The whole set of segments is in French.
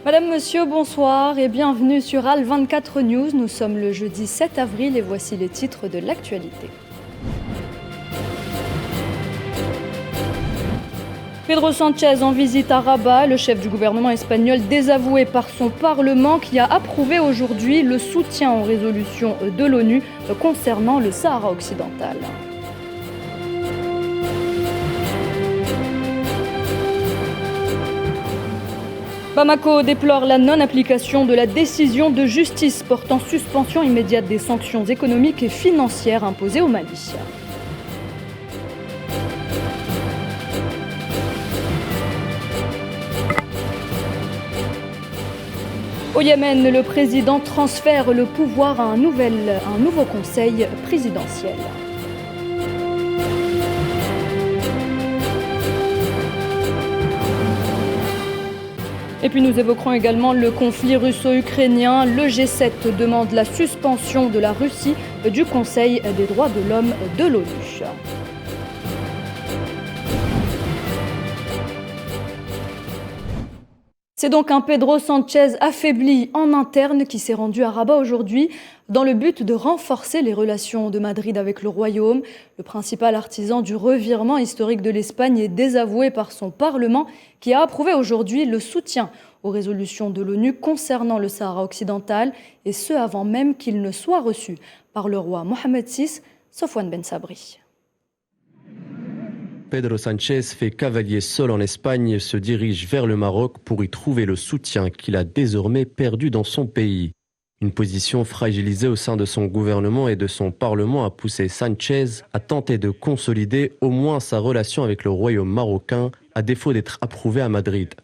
Madame, Monsieur, bonsoir et bienvenue sur Al24 News. Nous sommes le jeudi 7 avril et voici les titres de l'actualité. Pedro Sánchez en visite à Rabat, le chef du gouvernement espagnol désavoué par son Parlement qui a approuvé aujourd'hui le soutien aux résolutions de l'ONU concernant le Sahara occidental. Bamako déplore la non-application de la décision de justice portant suspension immédiate des sanctions économiques et financières imposées au Mali. Au Yémen, le président transfère le pouvoir à un nouveau conseil présidentiel. Et puis nous évoquerons également le conflit russo-ukrainien. Le G7 demande la suspension de la Russie du Conseil des droits de l'homme de l'ONU. C'est donc un Pedro Sánchez affaibli en interne qui s'est rendu à Rabat aujourd'hui dans le but de renforcer les relations de Madrid avec le Royaume. Le principal artisan du revirement historique de l'Espagne est désavoué par son Parlement qui a approuvé aujourd'hui le soutien aux résolutions de l'ONU concernant le Sahara occidental et ce avant même qu'il ne soit reçu par le roi Mohamed VI, Sofwan Ben Sabri. Pedro Sánchez fait cavalier seul en Espagne et se dirige vers le Maroc pour y trouver le soutien qu'il a désormais perdu dans son pays. Une position fragilisée au sein de son gouvernement et de son Parlement a poussé Sánchez à tenter de consolider au moins sa relation avec le royaume marocain, à défaut d'être approuvé à Madrid.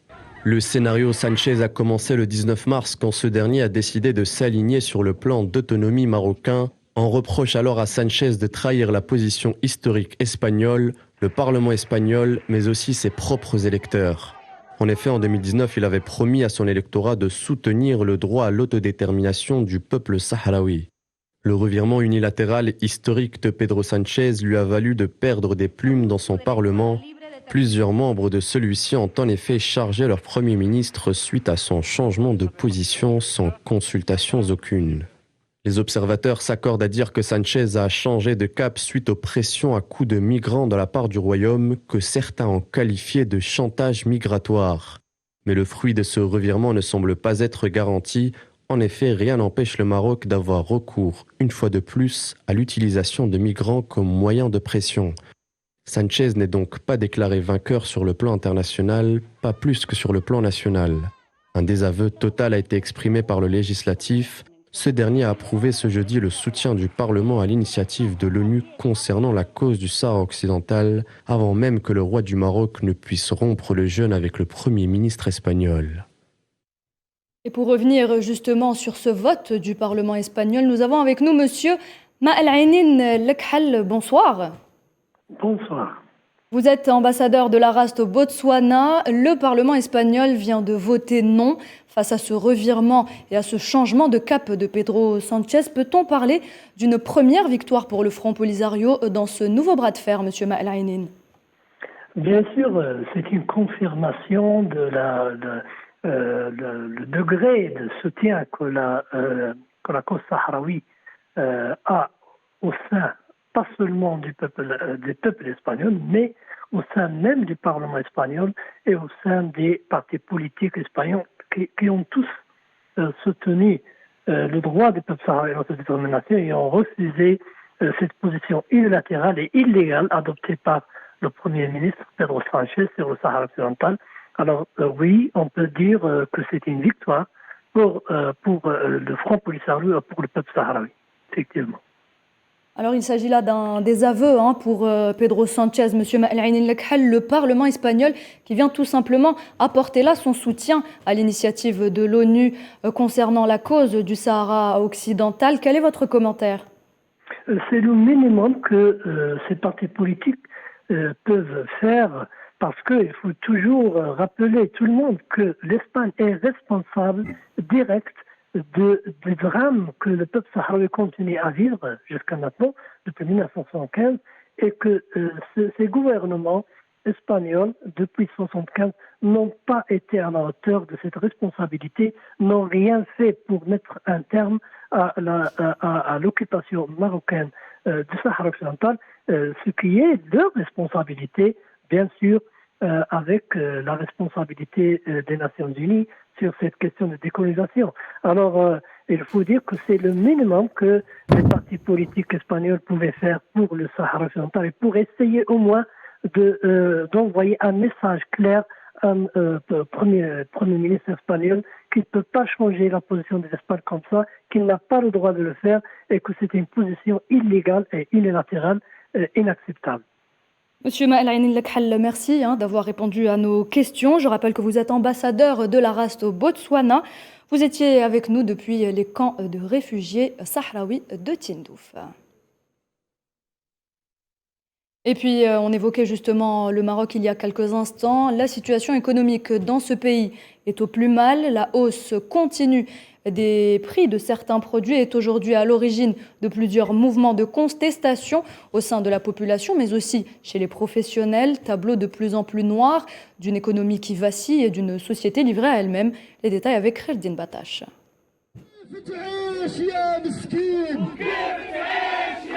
Le scénario Sánchez a commencé le 19 mars quand ce dernier a décidé de s'aligner sur le plan d'autonomie marocain. On reproche alors à Sánchez de trahir la position historique espagnole, le Parlement espagnol, mais aussi ses propres électeurs. En effet, en 2019, il avait promis à son électorat de soutenir le droit à l'autodétermination du peuple sahraoui. Le revirement unilatéral historique de Pedro Sánchez lui a valu de perdre des plumes dans son Parlement. Plusieurs membres de celui-ci ont en effet chargé leur Premier ministre suite à son changement de position sans consultations aucune. Les observateurs s'accordent à dire que Sánchez a changé de cap suite aux pressions à coups de migrants de la part du Royaume que certains ont qualifié de chantage migratoire. Mais le fruit de ce revirement ne semble pas être garanti. En effet, rien n'empêche le Maroc d'avoir recours, une fois de plus, à l'utilisation de migrants comme moyen de pression. Sánchez n'est donc pas déclaré vainqueur sur le plan international, pas plus que sur le plan national. Un désaveu total a été exprimé par le législatif. Ce dernier a approuvé ce jeudi le soutien du Parlement à l'initiative de l'ONU concernant la cause du Sahara occidental, avant même que le roi du Maroc ne puisse rompre le jeûne avec le Premier ministre espagnol. Et pour revenir justement sur ce vote du Parlement espagnol, nous avons avec nous Monsieur Ma'al-Ainin Lekhal. Bonsoir. Bonsoir. Vous êtes ambassadeur de la RAST au Botswana. Le Parlement espagnol vient de voter non face à ce revirement et à ce changement de cap de Pedro Sánchez. Peut-on parler d'une première victoire pour le Front Polisario dans ce nouveau bras de fer, Monsieur Ma'al-Ainin? Bien sûr, c'est une confirmation de le degré de soutien que la cause sahraoui a au sein pas seulement du peuple espagnol, mais au sein même du Parlement espagnol et au sein des partis politiques espagnols qui ont tous soutenu le droit des peuples sahraouis à l'autodétermination et ont refusé cette position unilatérale et illégale adoptée par le Premier ministre Pedro Sánchez sur le Sahara occidental. Alors oui, on peut dire que c'est une victoire pour le Front Polisario et pour le peuple sahraoui, effectivement. Alors il s'agit là d'un désaveu pour Pedro Sánchez, Monsieur Ma'al-Ainin Lekhal, le Parlement espagnol qui vient tout simplement apporter là son soutien à l'initiative de l'ONU concernant la cause du Sahara occidental. Quel est votre commentaire? C'est le minimum que ces partis politiques peuvent faire parce qu'il faut toujours rappeler tout le monde que l'Espagne est responsable direct des drames que le peuple sahraoui continue à vivre jusqu'à maintenant, depuis 1975, et que ces gouvernements espagnols, depuis 1975, n'ont pas été à la hauteur de cette responsabilité, n'ont rien fait pour mettre un terme à l'occupation marocaine du Sahara occidental, ce qui est leur responsabilité, bien sûr, avec la responsabilité des Nations Unies sur cette question de décolonisation. Alors, il faut dire que c'est le minimum que les partis politiques espagnols pouvaient faire pour le Sahara occidental et pour essayer au moins d'envoyer un message clair à premier ministre espagnol qu'il ne peut pas changer la position de l'Espagne comme ça, qu'il n'a pas le droit de le faire et que c'est une position illégale et unilatérale inacceptable. Monsieur Maël Aïn Lakhal, merci d'avoir répondu à nos questions. Je rappelle que vous êtes ambassadeur de la RAST au Botswana. Vous étiez avec nous depuis les camps de réfugiés sahraouis de Tindouf. Et puis, on évoquait justement le Maroc il y a quelques instants. La situation économique dans ce pays est au plus mal. La hausse continue des prix de certains produits est aujourd'hui à l'origine de plusieurs mouvements de contestation au sein de la population, mais aussi chez les professionnels. Tableau de plus en plus noir d'une économie qui vacille et d'une société livrée à elle-même. Les détails avec Khaldin Batache.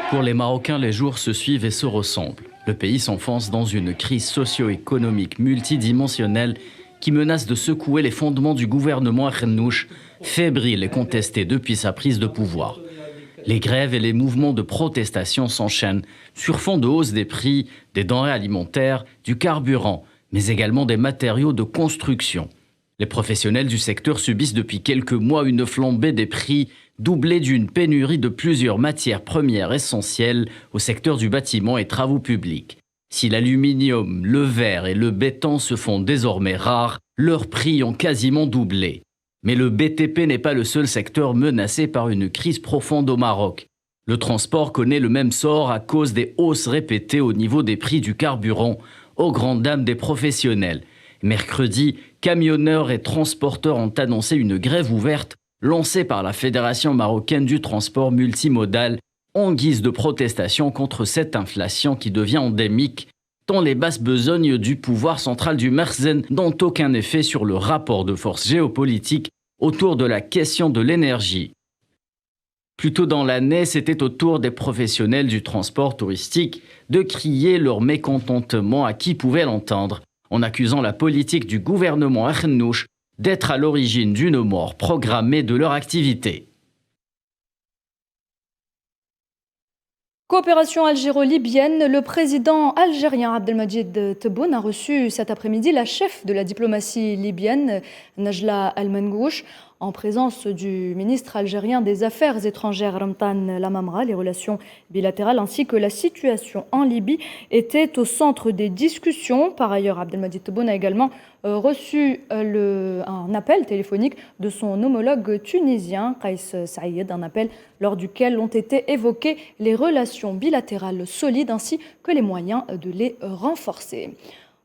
Pour les Marocains, les jours se suivent et se ressemblent. Le pays s'enfonce dans une crise socio-économique multidimensionnelle qui menace de secouer les fondements du gouvernement Akhnouch, fébrile et contesté depuis sa prise de pouvoir. Les grèves et les mouvements de protestation s'enchaînent sur fond de hausse des prix, des denrées alimentaires, du carburant, mais également des matériaux de construction. Les professionnels du secteur subissent depuis quelques mois une flambée des prix, doublée d'une pénurie de plusieurs matières premières essentielles au secteur du bâtiment et travaux publics. Si l'aluminium, le verre et le béton se font désormais rares, leurs prix ont quasiment doublé. Mais le BTP n'est pas le seul secteur menacé par une crise profonde au Maroc. Le transport connaît le même sort à cause des hausses répétées au niveau des prix du carburant, aux grandes dames des professionnels. Mercredi, camionneurs et transporteurs ont annoncé une grève ouverte lancée par la Fédération marocaine du transport multimodal en guise de protestation contre cette inflation qui devient endémique, tant les basses besognes du pouvoir central du Merzen n'ont aucun effet sur le rapport de force géopolitique autour de la question de l'énergie. Plus tôt dans l'année, c'était au tour des professionnels du transport touristique de crier leur mécontentement à qui pouvait l'entendre, en accusant la politique du gouvernement Akhnouch d'être à l'origine d'une mort programmée de leur activité. Coopération algéro-libyenne, le président algérien Abdelmadjid Tebboune a reçu cet après-midi la chef de la diplomatie libyenne, Najla Al-Mangouche, en présence du ministre algérien des Affaires étrangères Ramtan Lamamra. Les relations bilatérales ainsi que la situation en Libye étaient au centre des discussions. Par ailleurs, Abdelmadjid Tebboune a également reçu un appel téléphonique de son homologue tunisien, Kais Saïed, un appel lors duquel ont été évoquées les relations bilatérales solides ainsi que les moyens de les renforcer.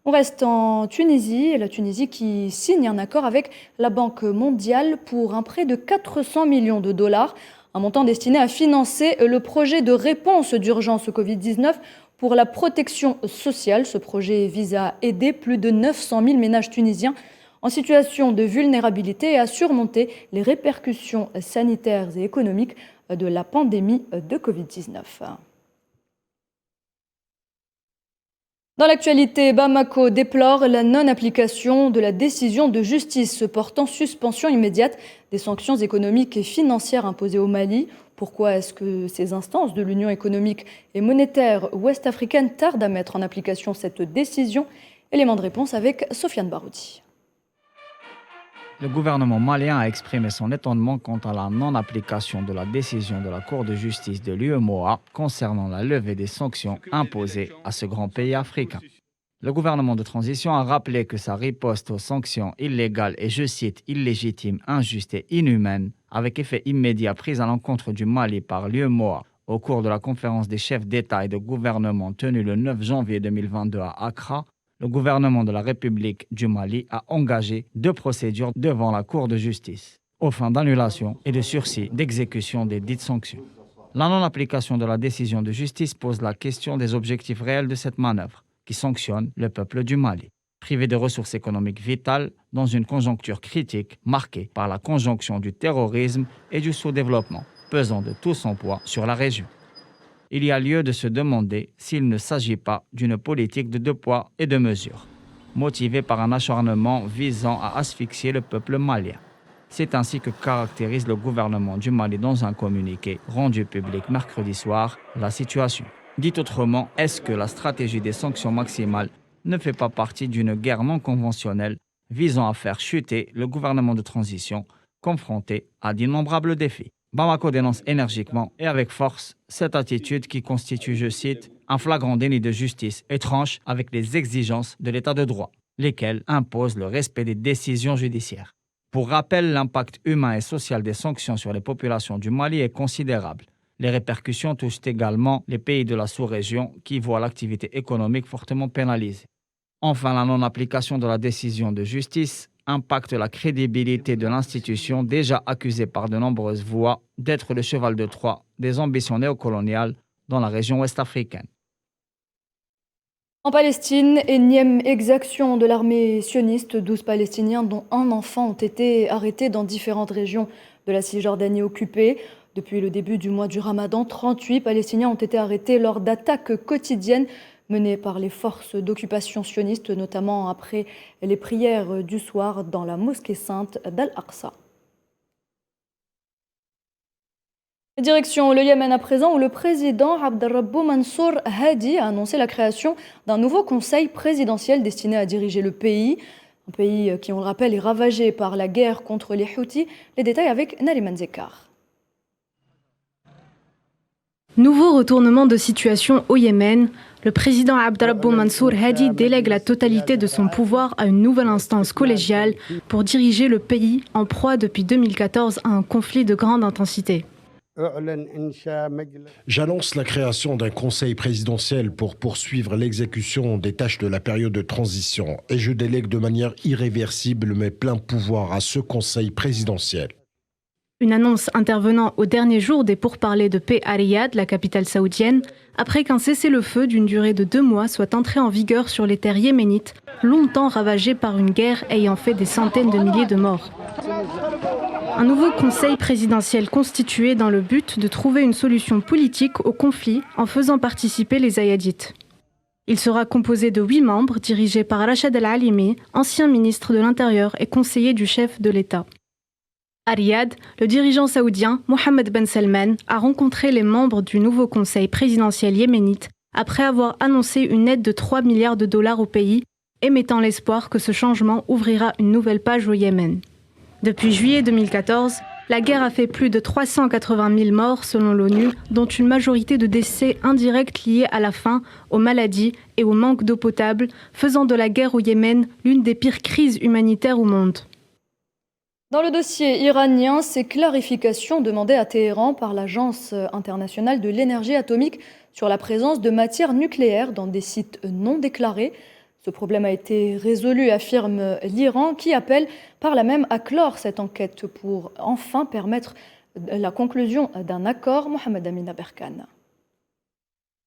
On reste en Tunisie, la Tunisie qui signe un accord avec la Banque mondiale pour un prêt de 400 millions de dollars, un montant destiné à financer le projet de réponse d'urgence au Covid-19 pour la protection sociale. Ce projet vise à aider plus de 900 000 ménages tunisiens en situation de vulnérabilité et à surmonter les répercussions sanitaires et économiques de la pandémie de Covid-19. Dans l'actualité, Bamako déplore la non-application de la décision de justice portant suspension immédiate des sanctions économiques et financières imposées au Mali. Pourquoi est-ce que ces instances de l'Union économique et monétaire ouest-africaine tardent à mettre en application cette décision? Élément de réponse avec Sofiane Baroudi. Le gouvernement malien a exprimé son étonnement quant à la non-application de la décision de la Cour de justice de l'UEMOA concernant la levée des sanctions imposées à ce grand pays africain. Le gouvernement de transition a rappelé que sa riposte aux sanctions illégales et, je cite, illégitimes, injustes et inhumaines, avec effet immédiat prise à l'encontre du Mali par l'UEMOA au cours de la conférence des chefs d'État et de gouvernement tenue le 9 janvier 2022 à Accra, le gouvernement de la République du Mali a engagé 2 procédures devant la Cour de justice, aux fins d'annulation et de sursis d'exécution des dites sanctions. La non-application de la décision de justice pose la question des objectifs réels de cette manœuvre. qui sanctionne le peuple du Mali, privé de ressources économiques vitales dans une conjoncture critique marquée par la conjonction du terrorisme et du sous-développement, pesant de tout son poids sur la région. Il y a lieu de se demander s'il ne s'agit pas d'une politique de deux poids et deux mesures, motivée par un acharnement visant à asphyxier le peuple malien. C'est ainsi que caractérise le gouvernement du Mali dans un communiqué rendu public mercredi soir la situation. Dit autrement, est-ce que la stratégie des sanctions maximales ne fait pas partie d'une guerre non conventionnelle visant à faire chuter le gouvernement de transition confronté à d'innombrables défis? Bamako dénonce énergiquement et avec force cette attitude qui constitue, je cite, un flagrant déni de justice et tranche avec les exigences de l'état de droit, lesquelles imposent le respect des décisions judiciaires. Pour rappel, l'impact humain et social des sanctions sur les populations du Mali est considérable. Les répercussions touchent également les pays de la sous-région qui voient l'activité économique fortement pénalisée. Enfin, la non-application de la décision de justice impacte la crédibilité de l'institution déjà accusée par de nombreuses voix d'être le cheval de Troie des ambitions néocoloniales dans la région ouest-africaine. En Palestine, énième exaction de l'armée sioniste, 12 Palestiniens dont un enfant ont été arrêtés dans différentes régions de la Cisjordanie occupée. Depuis le début du mois du Ramadan, 38 Palestiniens ont été arrêtés lors d'attaques quotidiennes menées par les forces d'occupation sionistes, notamment après les prières du soir dans la mosquée sainte d'Al-Aqsa. Direction le Yémen à présent, où le président Abdelrabou Mansour Hadi a annoncé la création d'un nouveau conseil présidentiel destiné à diriger le pays. Un pays qui, on le rappelle, est ravagé par la guerre contre les Houthis. Les détails avec Nariman Zekar. Nouveau retournement de situation au Yémen. Le président Abdelrabou Mansour Hadi délègue la totalité de son pouvoir à une nouvelle instance collégiale pour diriger le pays en proie depuis 2014 à un conflit de grande intensité. J'annonce la création d'un conseil présidentiel pour poursuivre l'exécution des tâches de la période de transition et je délègue de manière irréversible mes pleins pouvoirs à ce conseil présidentiel. Une annonce intervenant au dernier jour des pourparlers de paix à Riyad, la capitale saoudienne, après qu'un cessez-le-feu d'une durée de 2 mois soit entré en vigueur sur les terres yéménites, longtemps ravagées par une guerre ayant fait des centaines de milliers de morts. Un nouveau conseil présidentiel constitué dans le but de trouver une solution politique au conflit en faisant participer les Ayadites. Il sera composé de 8 membres dirigés par Rachad Al-Alimi, ancien ministre de l'Intérieur et conseiller du chef de l'État. À Riyad, le dirigeant saoudien Mohammed Ben Salman a rencontré les membres du nouveau conseil présidentiel yéménite après avoir annoncé une aide de 3 milliards de dollars au pays, émettant l'espoir que ce changement ouvrira une nouvelle page au Yémen. Depuis juillet 2014, la guerre a fait plus de 380 000 morts selon l'ONU, dont une majorité de décès indirects liés à la faim, aux maladies et au manque d'eau potable, faisant de la guerre au Yémen l'une des pires crises humanitaires au monde. Dans le dossier iranien, ces clarifications demandées à Téhéran par l'Agence internationale de l'énergie atomique sur la présence de matières nucléaires dans des sites non déclarés. Ce problème a été résolu, affirme l'Iran, qui appelle par là même à clore cette enquête pour enfin permettre la conclusion d'un accord. Mohamed Amin Aberkan.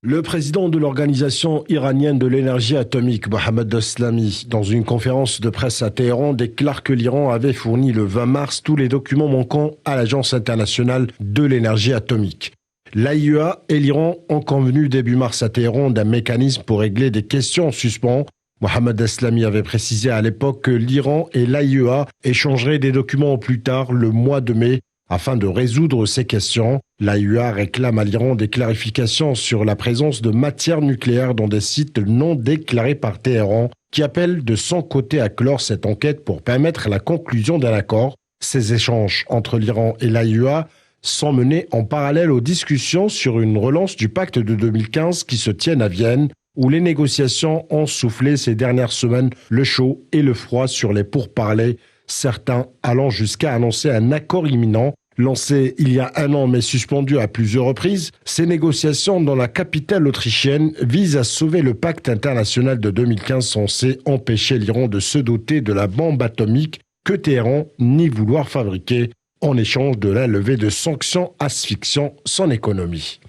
Le président de l'Organisation iranienne de l'énergie atomique, Mohammad Eslami, dans une conférence de presse à Téhéran, déclare que l'Iran avait fourni le 20 mars tous les documents manquants à l'Agence internationale de l'énergie atomique. L'AIEA et l'Iran ont convenu début mars à Téhéran d'un mécanisme pour régler des questions en suspens. Mohammad Eslami avait précisé à l'époque que l'Iran et l'AIEA échangeraient des documents au plus tard le mois de mai. Afin de résoudre ces questions, l'AIEA réclame à l'Iran des clarifications sur la présence de matières nucléaires dans des sites non déclarés par Téhéran, qui appelle de son côté à clore cette enquête pour permettre la conclusion d'un accord. Ces échanges entre l'Iran et l'AIEA sont menés en parallèle aux discussions sur une relance du pacte de 2015 qui se tiennent à Vienne, où les négociations ont soufflé ces dernières semaines le chaud et le froid sur les pourparlers, certains allant jusqu'à annoncer un accord imminent. Lancé il y a 1 an mais suspendu à plusieurs reprises, ces négociations dans la capitale autrichienne visent à sauver le pacte international de 2015 censé empêcher l'Iran de se doter de la bombe atomique que Téhéran nie vouloir fabriquer en échange de la levée de sanctions asphyxiant son économie.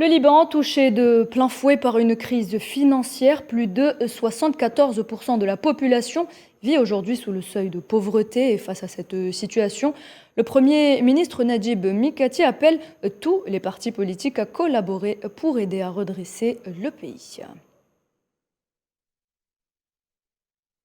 Le Liban, touché de plein fouet par une crise financière, plus de 74% de la population vit aujourd'hui sous le seuil de pauvreté. Et face à cette situation, le Premier ministre Najib Mikati appelle tous les partis politiques à collaborer pour aider à redresser le pays.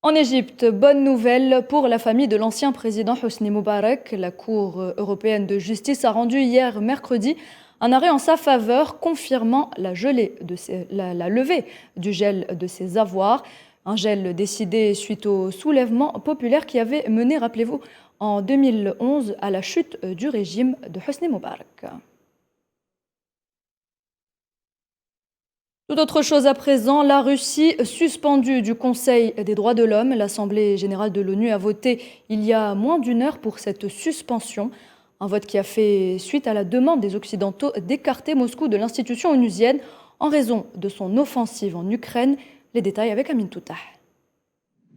En Égypte, bonne nouvelle pour la famille de l'ancien président Hosni Moubarak. La Cour européenne de justice a rendu hier mercredi un arrêt en sa faveur, confirmant la levée du gel de ses avoirs. Un gel décidé suite au soulèvement populaire qui avait mené, rappelez-vous, en 2011 à la chute du régime de Hosni Moubarak. Tout autre chose à présent, la Russie suspendue du Conseil des droits de l'homme. L'Assemblée générale de l'ONU a voté il y a moins d'une heure pour cette suspension. Un vote qui a fait suite à la demande des Occidentaux d'écarter Moscou de l'institution onusienne en raison de son offensive en Ukraine. Les détails avec Amin Toutah.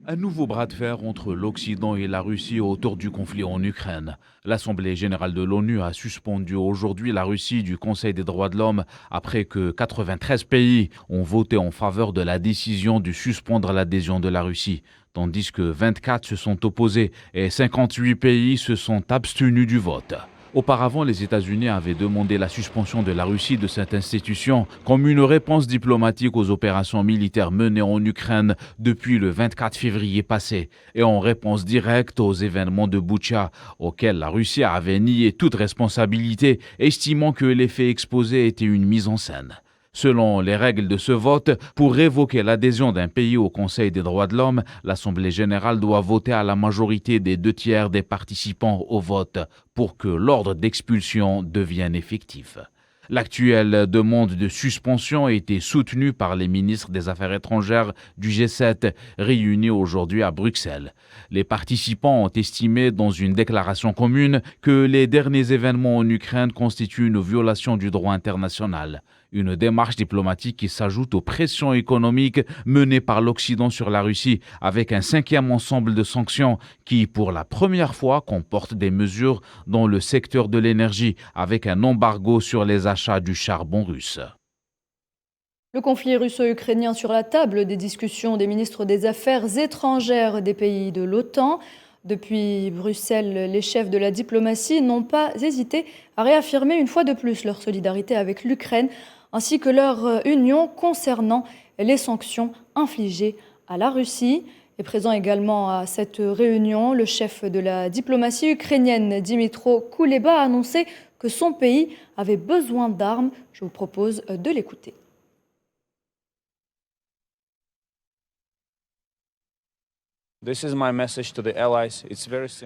Un nouveau bras de fer entre l'Occident et la Russie autour du conflit en Ukraine. L'Assemblée générale de l'ONU a suspendu aujourd'hui la Russie du Conseil des droits de l'homme après que 93 pays ont voté en faveur de la décision de suspendre l'adhésion de la Russie, tandis que 24 se sont opposés et 58 pays se sont abstenus du vote. Auparavant, les États-Unis avaient demandé la suspension de la Russie de cette institution comme une réponse diplomatique aux opérations militaires menées en Ukraine depuis le 24 février passé et en réponse directe aux événements de Boutcha, auxquels la Russie avait nié toute responsabilité, estimant que les faits exposés étaient une mise en scène. Selon les règles de ce vote, pour révoquer l'adhésion d'un pays au Conseil des droits de l'homme, l'Assemblée générale doit voter à la majorité des 2/3 des participants au vote pour que l'ordre d'expulsion devienne effectif. L'actuelle demande de suspension a été soutenue par les ministres des Affaires étrangères du G7 réunis aujourd'hui à Bruxelles. Les participants ont estimé dans une déclaration commune que les derniers événements en Ukraine constituent une violation du droit international. Une démarche diplomatique qui s'ajoute aux pressions économiques menées par l'Occident sur la Russie avec un 5e ensemble de sanctions qui, pour la première fois, comporte des mesures dans le secteur de l'énergie avec un embargo sur les achats du charbon russe. Le conflit russo-ukrainien sur la table des discussions des ministres des Affaires étrangères des pays de l'OTAN. Depuis Bruxelles, les chefs de la diplomatie n'ont pas hésité à réaffirmer une fois de plus leur solidarité avec l'Ukraine ainsi que leur union concernant les sanctions infligées à la Russie. Et présent également à cette réunion, le chef de la diplomatie ukrainienne, Dimitro Kuleba, a annoncé que son pays avait besoin d'armes. Je vous propose de l'écouter.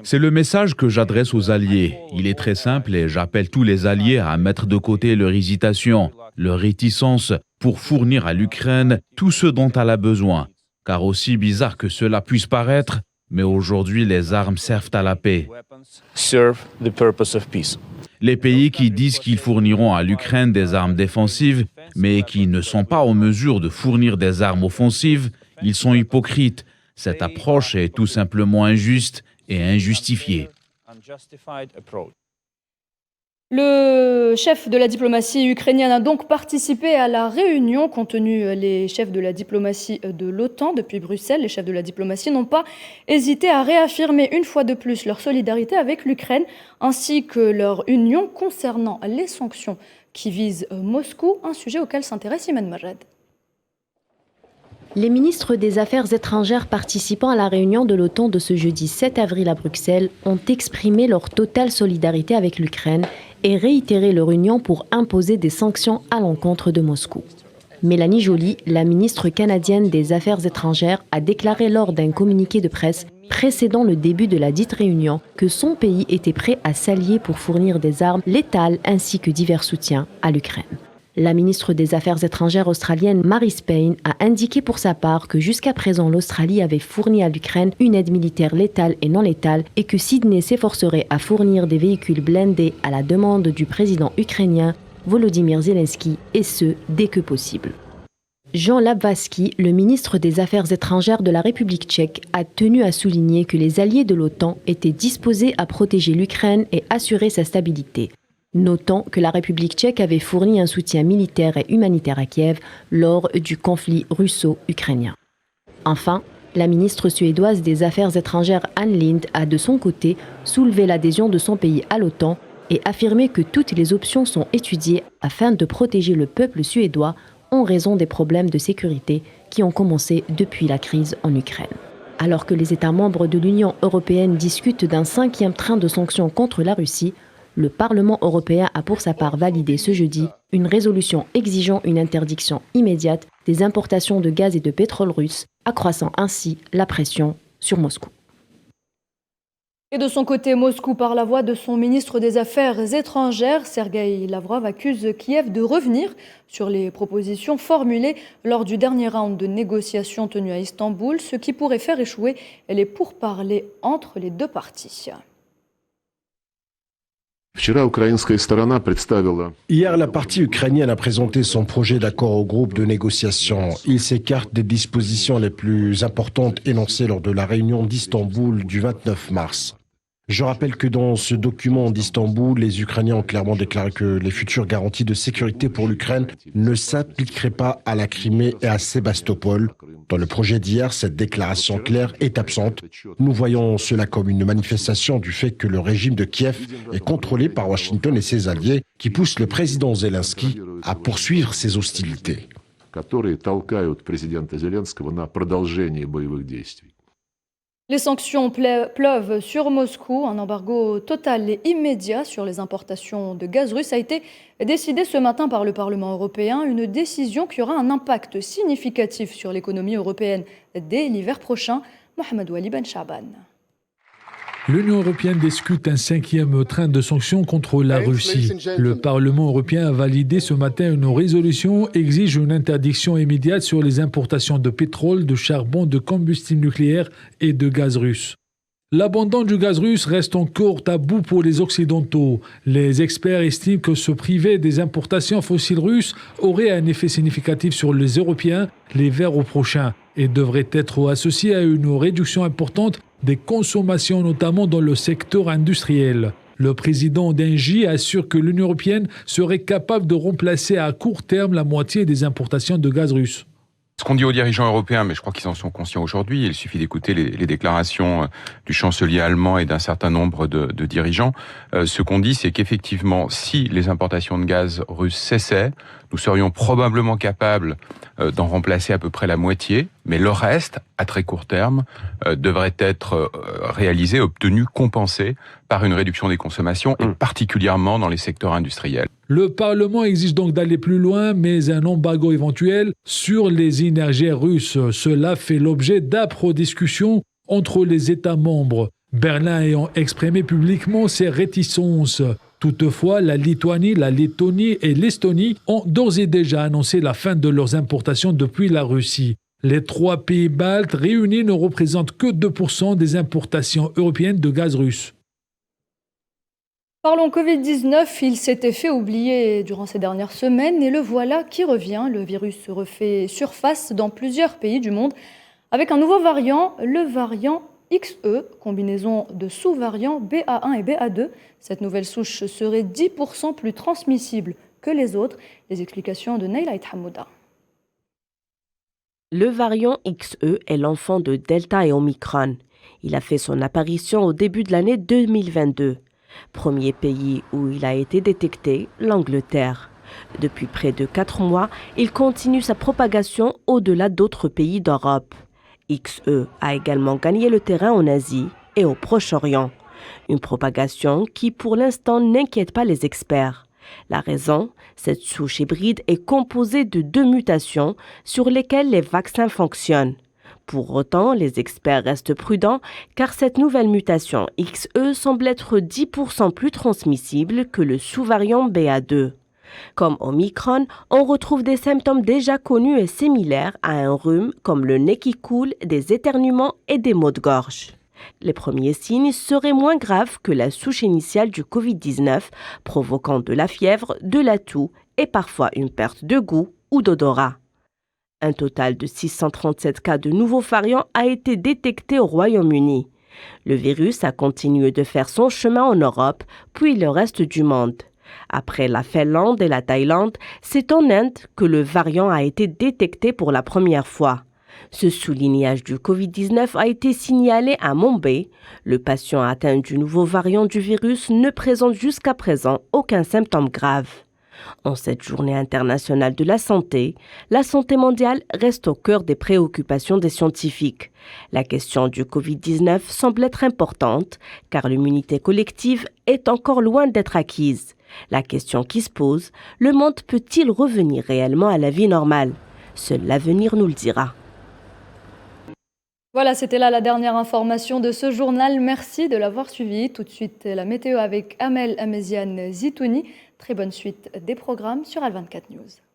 C'est le message que j'adresse aux alliés. Il est très simple et j'appelle tous les alliés à mettre de côté leur hésitation, leur réticence pour fournir à l'Ukraine tout ce dont elle a besoin. Car aussi bizarre que cela puisse paraître, mais aujourd'hui les armes servent à la paix. Les pays qui disent qu'ils fourniront à l'Ukraine des armes défensives, mais qui ne sont pas en mesure de fournir des armes offensives, ils sont hypocrites. Cette approche est tout simplement injuste et injustifiée. Le chef de la diplomatie ukrainienne a donc participé à la réunion qu'ont tenue les chefs de la diplomatie de l'OTAN depuis Bruxelles. Les chefs de la diplomatie n'ont pas hésité à réaffirmer une fois de plus leur solidarité avec l'Ukraine ainsi que leur union concernant les sanctions qui visent Moscou, un sujet auquel s'intéresse Iman Marad. Les ministres des Affaires étrangères participant à la réunion de l'OTAN de ce jeudi 7 avril à Bruxelles ont exprimé leur totale solidarité avec l'Ukraine et réitéré leur union pour imposer des sanctions à l'encontre de Moscou. Mélanie Joly, la ministre canadienne des Affaires étrangères, a déclaré lors d'un communiqué de presse précédant le début de la dite réunion que son pays était prêt à s'allier pour fournir des armes létales ainsi que divers soutiens à l'Ukraine. La ministre des Affaires étrangères australienne Marise Payne a indiqué pour sa part que jusqu'à présent l'Australie avait fourni à l'Ukraine une aide militaire létale et non létale et que Sydney s'efforcerait à fournir des véhicules blindés à la demande du président ukrainien Volodymyr Zelensky et ce, dès que possible. Jean Labvatsky, le ministre des Affaires étrangères de la République tchèque, a tenu à souligner que les alliés de l'OTAN étaient disposés à protéger l'Ukraine et assurer sa stabilité. Notons que la République tchèque avait fourni un soutien militaire et humanitaire à Kiev lors du conflit russo-ukrainien. Enfin, la ministre suédoise des Affaires étrangères Ann Linde a de son côté soulevé l'adhésion de son pays à l'OTAN et affirmé que toutes les options sont étudiées afin de protéger le peuple suédois en raison des problèmes de sécurité qui ont commencé depuis la crise en Ukraine. Alors que les États membres de l'Union européenne discutent d'un 5e train de sanctions contre la Russie, le Parlement européen a pour sa part validé ce jeudi une résolution exigeant une interdiction immédiate des importations de gaz et de pétrole russes, accroissant ainsi la pression sur Moscou. Et de son côté, Moscou, par la voix de son ministre des Affaires étrangères, Sergueï Lavrov, accuse Kiev de revenir sur les propositions formulées lors du dernier round de négociations tenu à Istanbul, ce qui pourrait faire échouer les pourparlers entre les deux parties. Hier, la partie ukrainienne a présenté son projet d'accord au groupe de négociation. Il s'écarte des dispositions les plus importantes énoncées lors de la réunion d'Istanbul du 29 mars. Je rappelle que dans ce document d'Istanbul, les Ukrainiens ont clairement déclaré que les futures garanties de sécurité pour l'Ukraine ne s'appliqueraient pas à la Crimée et à Sébastopol. Dans le projet d'hier, cette déclaration claire est absente. Nous voyons cela comme une manifestation du fait que le régime de Kiev est contrôlé par Washington et ses alliés, qui poussent le président Zelensky à poursuivre ses hostilités. Les sanctions pleuvent sur Moscou. Un embargo total et immédiat sur les importations de gaz russe a été décidé ce matin par le Parlement européen. Une décision qui aura un impact significatif sur l'économie européenne dès l'hiver prochain. Mohamed Wali Ben Shaban. L'Union européenne discute un 5e train de sanctions contre la Russie. Le Parlement européen a validé ce matin une résolution qui exige une interdiction immédiate sur les importations de pétrole, de charbon, de combustible nucléaire et de gaz russe. L'abandon du gaz russe reste encore tabou pour les Occidentaux. Les experts estiment que se priver des importations fossiles russes aurait un effet significatif sur les Européens l'hiver prochain et devrait être associé à une réduction importante des consommations, notamment dans le secteur industriel. Le président d'Engie assure que l'Union européenne serait capable de remplacer à court terme la moitié des importations de gaz russe. Ce qu'on dit aux dirigeants européens, mais je crois qu'ils en sont conscients aujourd'hui, il suffit d'écouter les déclarations du chancelier allemand et d'un certain nombre de dirigeants. Ce qu'on dit, c'est qu'effectivement, si les importations de gaz russes cessaient, nous serions probablement capables d'en remplacer à peu près la moitié, mais le reste, à très court terme, devrait être réalisé, obtenu, compensé par une réduction des consommations, et particulièrement dans les secteurs industriels. Le Parlement exige donc d'aller plus loin, mais un embargo éventuel sur les énergies russes. Cela fait l'objet d'âpres discussions entre les États membres, Berlin ayant exprimé publiquement ses réticences. Toutefois, la Lituanie, la Lettonie et l'Estonie ont d'ores et déjà annoncé la fin de leurs importations depuis la Russie. Les 3 pays baltes réunis ne représentent que 2% des importations européennes de gaz russe. Parlons Covid-19, il s'était fait oublier durant ces dernières semaines et le voilà qui revient. Le virus se refait surface dans plusieurs pays du monde avec un nouveau variant, le variant XE, combinaison de sous-variants BA1 et BA2. Cette nouvelle souche serait 10% plus transmissible que les autres. Les explications de Neyla Hamouda. Le variant XE est l'enfant de Delta et Omicron. Il a fait son apparition au début de l'année 2022. Premier pays où il a été détecté, l'Angleterre. Depuis près de 4 mois, il continue sa propagation au-delà d'autres pays d'Europe. XE a également gagné le terrain en Asie et au Proche-Orient. Une propagation qui, pour l'instant, n'inquiète pas les experts. La raison, cette souche hybride est composée de 2 mutations sur lesquelles les vaccins fonctionnent. Pour autant, les experts restent prudents car cette nouvelle mutation XE semble être 10% plus transmissible que le sous-variant BA2. Comme Omicron, on retrouve des symptômes déjà connus et similaires à un rhume comme le nez qui coule, des éternuements et des maux de gorge. Les premiers signes seraient moins graves que la souche initiale du Covid-19, provoquant de la fièvre, de la toux et parfois une perte de goût ou d'odorat. Un total de 637 cas de nouveaux variants a été détecté au Royaume-Uni. Le virus a continué de faire son chemin en Europe, puis le reste du monde. Après la Finlande et la Thaïlande, c'est en Inde que le variant a été détecté pour la première fois. Ce soulignage du Covid-19 a été signalé à Mumbai. Le patient atteint du nouveau variant du virus ne présente jusqu'à présent aucun symptôme grave. En cette journée internationale de la santé mondiale reste au cœur des préoccupations des scientifiques. La question du Covid-19 semble être importante car l'immunité collective est encore loin d'être acquise. La question qui se pose, le monde peut-il revenir réellement à la vie normale? Seul l'avenir nous le dira. Voilà, c'était là la dernière information de ce journal. Merci de l'avoir suivi. Tout de suite, la météo avec Amel Améziane Zitouni. Très bonne suite des programmes sur Al24 News.